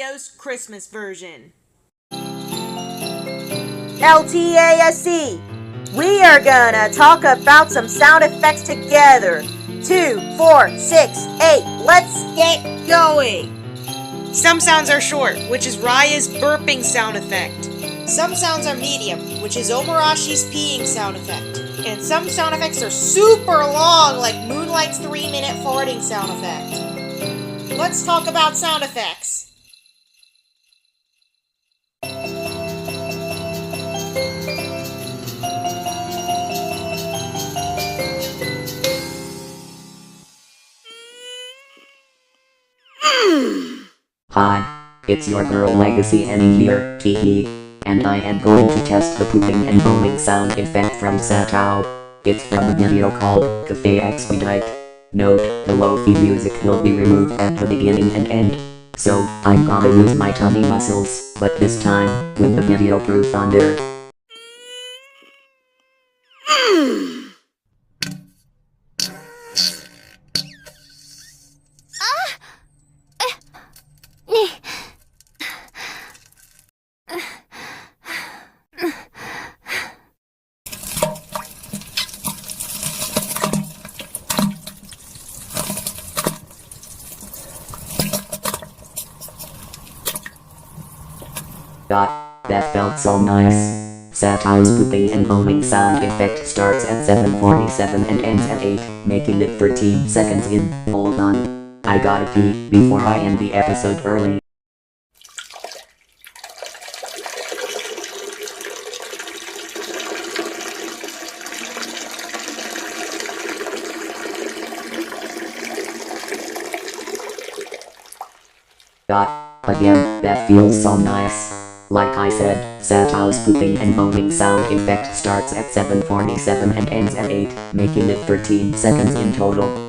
Studios Christmas version. LTASC, we are gonna talk about some sound effects together. 2, 4, 6, 8, let's get going. Some sounds are short, which is Raya's burping sound effect. Some sounds are medium, which is Omarashi's peeing sound effect. And some sound effects are super long, like Moonlight's 3-minute farting sound effect. Let's talk about sound effects. Hi, it's your girl Legacy Annie here, teehee. And I am going to test the pooping and booming sound effect from Satou. It's from a video called Cafe Expedite. Note, the lo-fi music will be removed at the beginning and end. So, I'm gonna use my tummy muscles, but this time, with the video proof on there. That felt so nice. Satou's pooping and booming sound effect starts at 7:47 and ends at 8, making it 13 seconds in. Hold on. I gotta pee before I end the episode early. Again, that feels so nice. Like I said, Satou's pooping and moaning sound effect starts at 7:47 and ends at 8, making it 13 seconds in total.